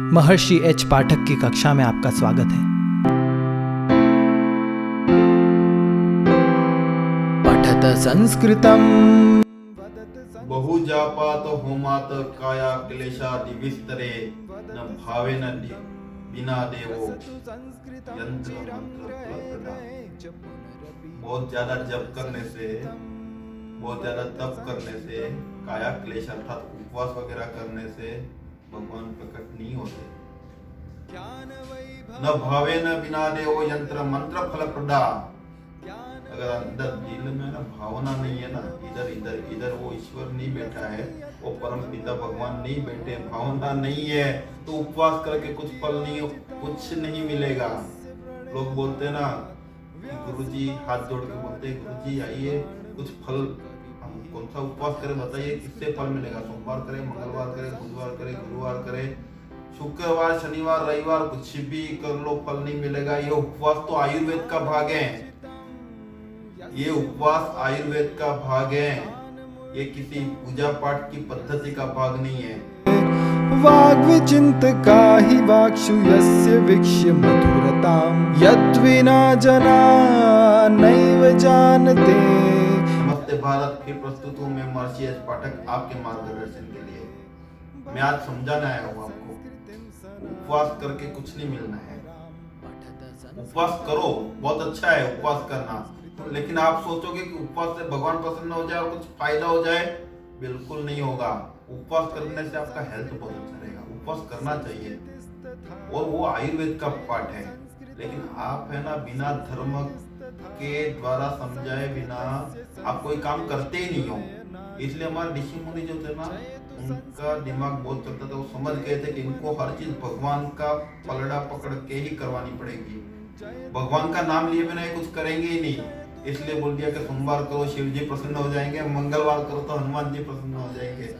महर्षि H पाठक की कक्षा में आपका स्वागत है। पठत संस्कृतम बहुजापात होमात काया क्लेशादि विस्तरे न भावेन बिना देवो यंत्र मंत्र फलप्रदा। बहुत ज्यादा जप करने से, बहुत ज्यादा तप करने से, काया क्लेश अर्थात उपवास वगैरह करने से भगवान प्रकट नहीं होते। न भावे न बिना देवो यंत्र मंत्र फलप्रदा। अगर अंदर दिल में ना भावना नहीं है ना, इधर वो ईश्वर नहीं बैठा है, वो परम पिता भगवान नहीं बैठे, भावना नहीं है, तो उपवास करके कुछ फल नहीं, कुछ नहीं मिलेगा। लोग बोलते हैं ना कि गुरुजी हाथ जोड़ के बोलते हैं, गुरुजी आइए कुछ फल, हम कौन सा उपवास करें बताइए, किससे फल मिलेगा? सोमवार करें, मंगलवार करें, बुधवार करें, गुरुवार करें, शुक्रवार, शनिवार, रविवार, कुछ भी कर लो फल नहीं मिलेगा। ये उपवास तो आयुर्वेद का भाग है, ये उपवास आयुर्वेद का भाग है, ये किसी पूजा पाठ की पद्धति का भाग नहीं है। वाग्विचिन्तका हि वाक्षु यस्य वीक्ष्य मधुरतां यद्विना जना नैव जानते। नमस्ते भारत, फिर प्रस्तुत हूँ मैं महर्षि एच पाठक आपके मार्गदर्शन के लिए। मैं आज समझाना आया हूँ आपको, उपवास करके कुछ नहीं मिलना है। उपवास करो, बहुत अच्छा है उपवास करना, लेकिन आप सोचोगे कि उपवास से भगवान प्रसन्न हो जाए और कुछ फायदा हो जाए, बिल्कुल नहीं होगा। उपवास करने से आपका हेल्थ बहुत अच्छा रहेगा, उपवास करना चाहिए और वो आयुर्वेद का पाठ है। लेकिन आप है ना बिना धर्म के द्वारा समझाए बिना आप कोई काम करते ही नहीं हो। इसलिए हमारे ऋषि मुनि जो थे ना, उनका दिमाग बहुत चलता था, वो समझ गए थे कि इनको हर चीज भगवान का पलड़ा पकड़ के ही करवानी पड़ेगी, भगवान का नाम लिए बिना कुछ करेंगे ही नहीं। इसलिए बोल दिया कि सोमवार करो शिव जी प्रसन्न हो जाएंगे, मंगलवार करो तो हनुमान जी प्रसन्न हो जाएंगे।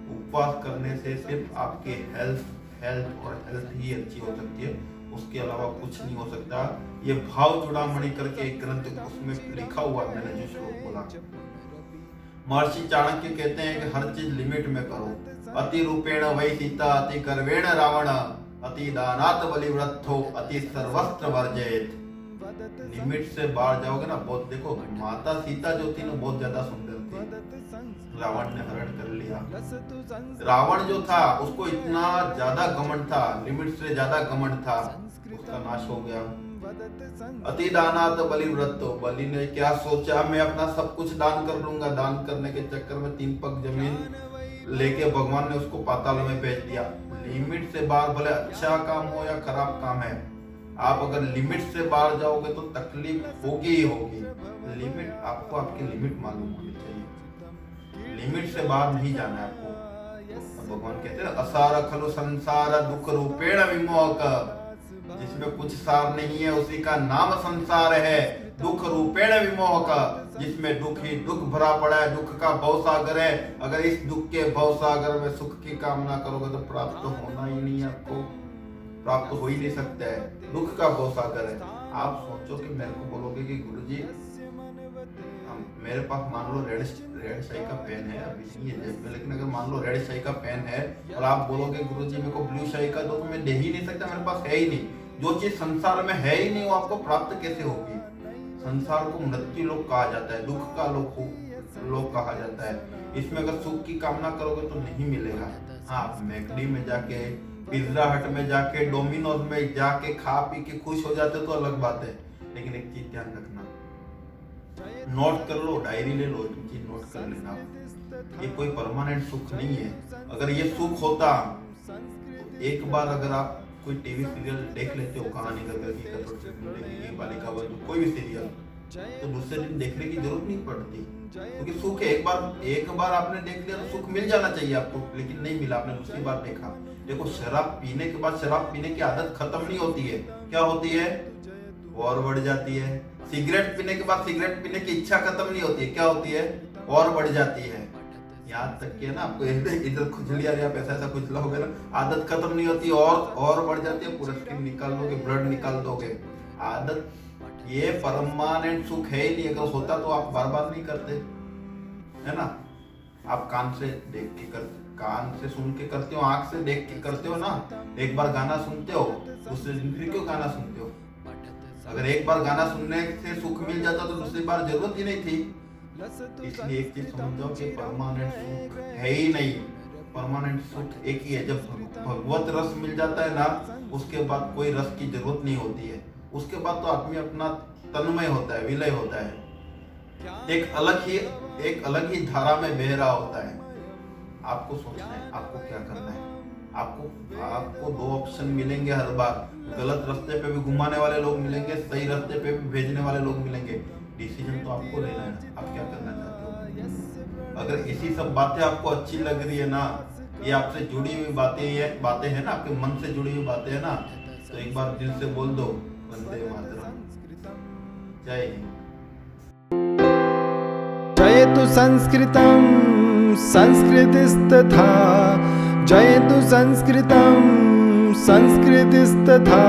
उपवास करने से सिर्फ आपकी हेल्थ ही अच्छी हो सकती है, उसके अलावा कुछ नहीं हो सकता। ये भाव चूड़ामणि करके एक ग्रंथ, उसमें लिखा हुआ मैंने जो श्लोक बोला, महर्षि चाणक्य कहते हैं कि हर चीज लिमिट में करो। अति रूपेण वै सीता, अति गर्वेण रावण, अति दानात बलिव्रतो, अति सर्वस्त्र वर्जयेत। लिमिट से बाहर जाओगे ना, बहुत देखो माता सीता जो थी ना बहुत ज्यादा सुंदर थी, रावण ने हरण कर लिया। रावण जो था उसको इतना ज्यादा घमंड था, लिमिट से ज्यादा घमंड था, उसका नाश हो गया। अति दानात बलिव्रतो, बलि ने क्या सोचा, मैं अपना सब कुछ दान कर लूंगा। दान करने के चक्कर में 3 पग जमीन लेके भगवान ने उसको पाताल में भेज दिया। लिमिट से बाहर, भले अच्छा काम हो या खराब काम है, आप अगर लिमिट से बाहर जाओगे तो तकलीफ होगी ही होगी। लिमिट, आपको आपकी लिमिट मालूम होनी चाहिए, लिमिट से बाहर नहीं जाना है आपको। भगवान कहते हैं असार खलु संसार दुख रूपेण विमोहक, जिसमें कुछ सार नहीं है उसी का नाम संसार है। दुख रूपेण विमोहक, जिसमें दुख ही दुख भरा पड़ा है, दुख का भवसागर है। अगर इस दुख के भवसागर में सुख की कामना करोगे तो प्राप्त तो होना ही नहीं है, आपको प्राप्त हो ही नहीं सकता है, दुख का भवसागर है। आप सोचो कि मेरे को बोलोगे कि गुरुजी मेरे पास मान लो रेड शाही का पेन है, अभी नहीं है जेब में, लेकिन अगर मान लो रेड शाही का पेन है और आप बोलोगे गुरुजी मेरे को ब्लू शाही का दो, तो मैं दे ही नहीं सकता, मेरे पास है ही नहीं। जो चीज संसार में है ही नहीं वो आपको प्राप्त कैसे होगी? संसार को मृत्यु लोक कहा जाता है, दुख का लोक कहा जाता है। इसमें अगर सुख की कामना करोगे तो नहीं मिलेगा। हाँ, आप मैकडी में जाके, पिज्जा हट में जाके, डोमिनोज में जाके खा पी के खुश हो जाते तो अलग बात है। लेकिन एक चीज ध्यान रखना, नोट कर लो, डायरी ले लो, एक चीज नोट कर लेना, ये कोई परमानेंट सुख नहीं है। अगर ये सुख होता तो एक बार अगर आप कोई टीवी सीरियल देख लेते हो, कहानी करके बालिका बंधु, कोई भी सीरियल, तो दूसरे दिन देखने की जरूरत नहीं पड़ती, क्योंकि सुख है। एक बार आपने देख लिया तो सुख मिल जाना चाहिए आपको, लेकिन नहीं मिला, आपने दूसरी बार देखा। देखो, शराब पीने के बाद शराब पीने की आदत खत्म नहीं होती है, क्या होती है? और बढ़ जाती है। सिगरेट पीने के बाद सिगरेट पीने की इच्छा खत्म नहीं होती है, क्या होती है? और बढ़ जाती है। यहाँ तक कि ना आपको इधर खुजली आ रही है, ऐसा खुजला हो गया ना, आदत खत्म नहीं होती, और बढ़ जाती है। पूरा स्किन निकाल दोगे, ब्लड निकाल दोगे। आदत, ये परमानेंट सुख है ही नहीं। अगर होता तो आप बार बार नहीं करते, है ना? आप कान से देख के करते, कान से सुन के करते हो, आंख से देख के करते हो ना। एक बार गाना सुनते हो, दूसरे दिन फिर क्यों गाना सुनते हो? अगर एक बार गाना सुनने से सुख मिल जाता तो दूसरी बार जरूरत ही नहीं थी। इसलिए एक चीज समझो कि परमानेंट सुख है ही नहीं। परमानेंट सुख एक ही है। जब भगवत रस मिल जाता है ना, उसके बाद कोई रस की जरूरत नहीं होती है। उसके बाद तो आदमी अपना तन्मय होता है, विलय होता है, एक अलग ही धारा में बह रहा होता है। आपको सोचना है आपको क्या करना है। आपको दो ऑप्शन मिलेंगे हर बार। गलत रास्ते पे भी घुमाने वाले लोग मिलेंगे, सही रास्ते पे भी भेजने वाले लोग मिलेंगे। डिसीजन तो आपको लेना है, आप क्या करना चाहते हो। अगर इसी सब बातें आपको अच्छी लग रही है ना, ये आपसे जुड़ी हुई बातें हैं ना, आपके मन से जुड़ी हुई बातें हैं ना, तो एक बार दिल से बोल दो, वंदे मातरम। जय हिंद। जयतु संस्कृतं संस्कृतिस्तथा, जयतु संस्कृतं संस्कृतिस्तथा।